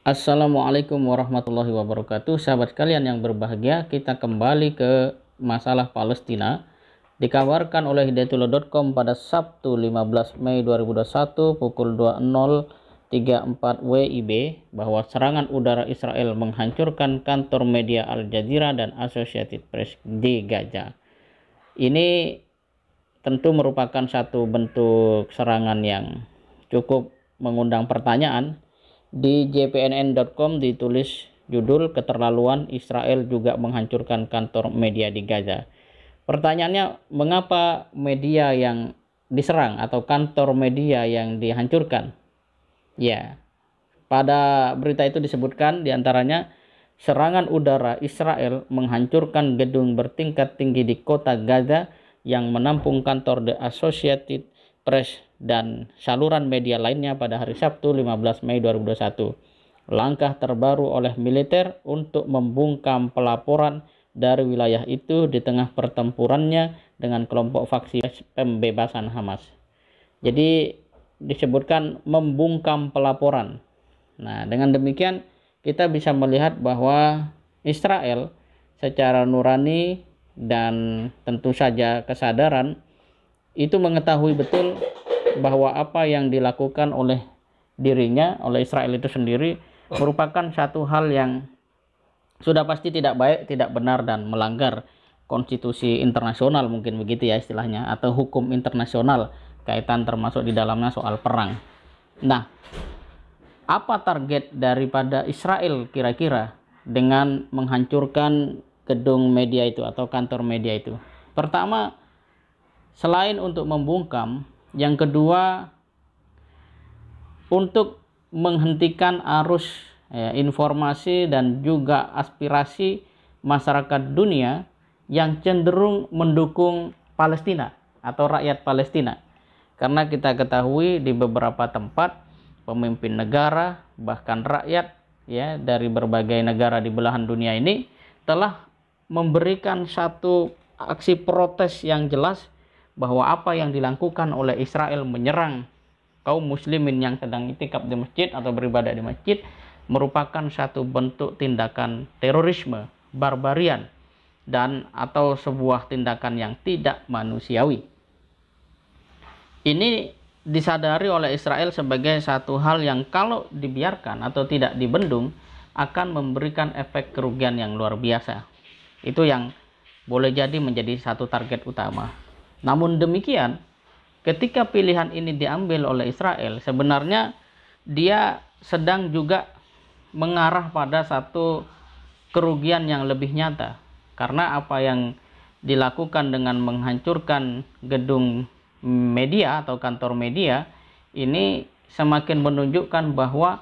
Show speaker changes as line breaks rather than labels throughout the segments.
Assalamualaikum warahmatullahi wabarakatuh. Sahabat sekalian yang berbahagia, kita kembali ke masalah Palestina. Dikabarkan oleh hidayatullah.com pada Sabtu 15 Mei 2021 pukul 20.34 WIB bahwa serangan udara Israel menghancurkan kantor media Al Jazeera dan Associated Press di Gaza. Ini tentu merupakan satu bentuk serangan yang cukup mengundang pertanyaan. Di jpnn.com ditulis judul "Keterlaluan Israel juga menghancurkan kantor media di Gaza". Pertanyaannya, mengapa media yang diserang atau kantor media yang dihancurkan? Ya, pada berita itu disebutkan diantaranya serangan udara Israel menghancurkan gedung bertingkat tinggi di kota Gaza yang menampung kantor The Associated Press dan saluran media lainnya pada hari Sabtu 15 Mei 2021. Langkah terbaru oleh militer untuk membungkam pelaporan dari wilayah itu di tengah pertempurannya dengan kelompok faksi pembebasan Hamas. Jadi disebutkan membungkam pelaporan. Nah, dengan demikian kita bisa melihat bahwa Israel secara nurani dan tentu saja kesadaran itu mengetahui betul bahwa apa yang dilakukan oleh dirinya, oleh Israel itu sendiri, merupakan satu hal yang sudah pasti tidak baik, tidak benar, dan melanggar konstitusi internasional, mungkin begitu ya istilahnya, atau hukum internasional, kaitan termasuk di dalamnya soal perang. Nah, apa target daripada Israel kira-kira dengan menghancurkan gedung media itu atau kantor media itu? Pertama, selain untuk membungkam, yang kedua untuk menghentikan arus informasi dan juga aspirasi masyarakat dunia yang cenderung mendukung Palestina atau rakyat Palestina. Karena kita ketahui di beberapa tempat pemimpin negara bahkan rakyat ya dari berbagai negara di belahan dunia ini telah memberikan satu aksi protes yang jelas bahwa apa yang dilakukan oleh Israel menyerang kaum muslimin yang sedang itikaf di masjid atau beribadah di masjid merupakan satu bentuk tindakan terorisme, barbarian, dan atau sebuah tindakan yang tidak manusiawi. Ini disadari oleh Israel sebagai satu hal yang kalau dibiarkan atau tidak dibendung akan memberikan efek kerugian yang luar biasa. Itu yang boleh jadi menjadi satu target utama. Namun demikian, ketika pilihan ini diambil oleh Israel, sebenarnya dia sedang juga mengarah pada satu kerugian yang lebih nyata. Karena apa yang dilakukan dengan menghancurkan gedung media atau kantor media, ini semakin menunjukkan bahwa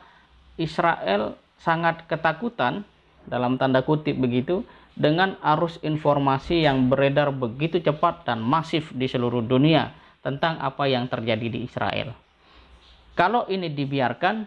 Israel sangat ketakutan, dalam tanda kutip begitu, dengan arus informasi yang beredar begitu cepat dan masif di seluruh dunia tentang apa yang terjadi di Israel. Kalau ini dibiarkan,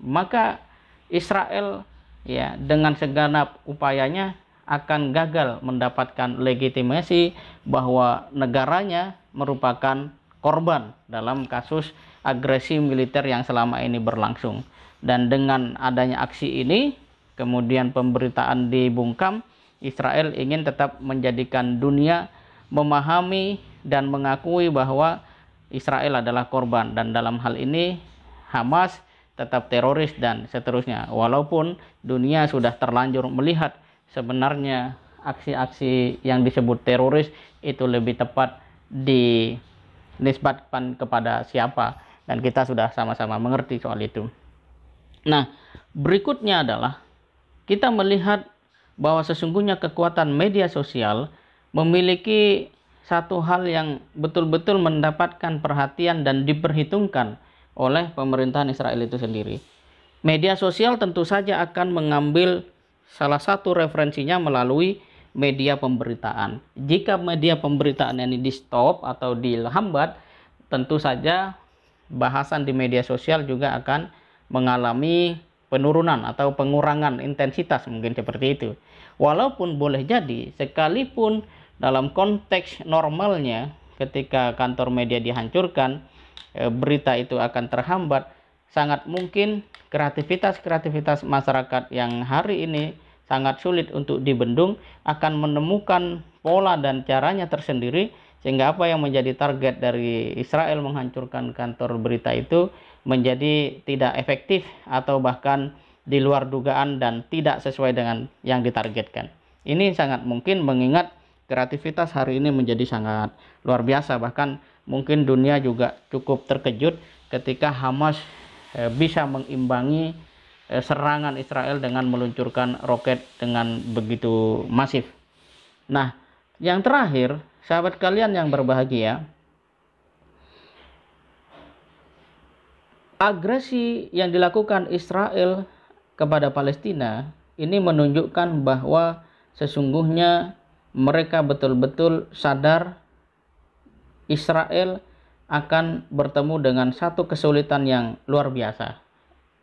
maka Israel ya dengan segenap upayanya akan gagal mendapatkan legitimasi bahwa negaranya merupakan korban dalam kasus agresi militer yang selama ini berlangsung. Dan dengan adanya aksi ini, kemudian pemberitaan dibungkam, Israel ingin tetap menjadikan dunia memahami dan mengakui bahwa Israel adalah korban, dan dalam hal ini Hamas tetap teroris dan seterusnya. Walaupun dunia sudah terlanjur melihat sebenarnya aksi-aksi yang disebut teroris itu lebih tepat dinisbatkan kepada siapa, dan kita sudah sama-sama mengerti soal itu. Nah, berikutnya adalah kita melihat bahwa sesungguhnya kekuatan media sosial memiliki satu hal yang betul-betul mendapatkan perhatian dan diperhitungkan oleh pemerintahan Israel itu sendiri. Media sosial tentu saja akan mengambil salah satu referensinya melalui media pemberitaan. Jika media pemberitaan ini di stop atau dihambat, tentu saja bahasan di media sosial juga akan mengalami penurunan atau pengurangan intensitas, mungkin seperti itu. Walaupun boleh jadi sekalipun dalam konteks normalnya ketika kantor media dihancurkan, berita itu akan terhambat, sangat mungkin kreativitas masyarakat yang hari ini sangat sulit untuk dibendung akan menemukan pola dan caranya tersendiri, sehingga apa yang menjadi target dari Israel menghancurkan kantor berita itu menjadi tidak efektif atau bahkan di luar dugaan dan tidak sesuai dengan yang ditargetkan. Ini sangat mungkin mengingat kreativitas hari ini menjadi sangat luar biasa, bahkan mungkin dunia juga cukup terkejut ketika Hamas bisa mengimbangi serangan Israel dengan meluncurkan roket dengan begitu masif. Nah, yang terakhir, sahabat kalian yang berbahagia, agresi yang dilakukan Israel kepada Palestina ini menunjukkan bahwa sesungguhnya mereka betul-betul sadar Israel akan bertemu dengan satu kesulitan yang luar biasa.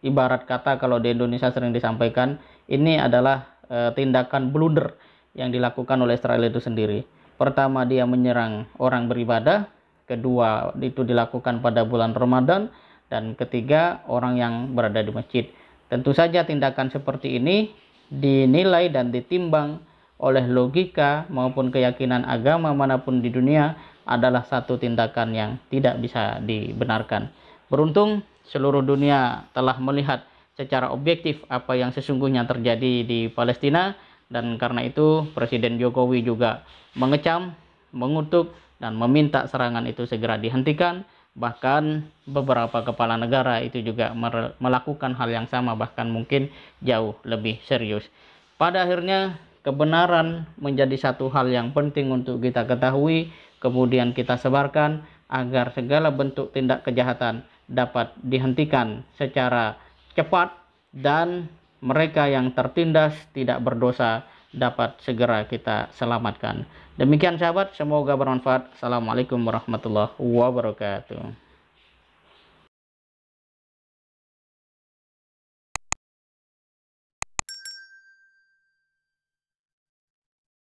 Ibarat kata kalau di Indonesia sering disampaikan, ini adalah tindakan blunder yang dilakukan oleh Israel itu sendiri. Pertama, dia menyerang orang beribadah. Kedua, itu dilakukan pada bulan Ramadan. Dan ketiga, orang yang berada di masjid. Tentu saja tindakan seperti ini dinilai dan ditimbang oleh logika maupun keyakinan agama manapun di dunia adalah satu tindakan yang tidak bisa dibenarkan. Beruntung seluruh dunia telah melihat secara objektif apa yang sesungguhnya terjadi di Palestina, dan karena itu Presiden Jokowi juga mengecam, mengutuk, dan meminta serangan itu segera dihentikan. Bahkan beberapa kepala negara itu juga melakukan hal yang sama, bahkan mungkin jauh lebih serius. Pada akhirnya kebenaran menjadi satu hal yang penting untuk kita ketahui, kemudian kita sebarkan agar segala bentuk tindak kejahatan dapat dihentikan secara cepat dan mereka yang tertindas tidak berdosa dapat segera kita selamatkan. Demikian sahabat, semoga bermanfaat. Assalamualaikum warahmatullahi wabarakatuh.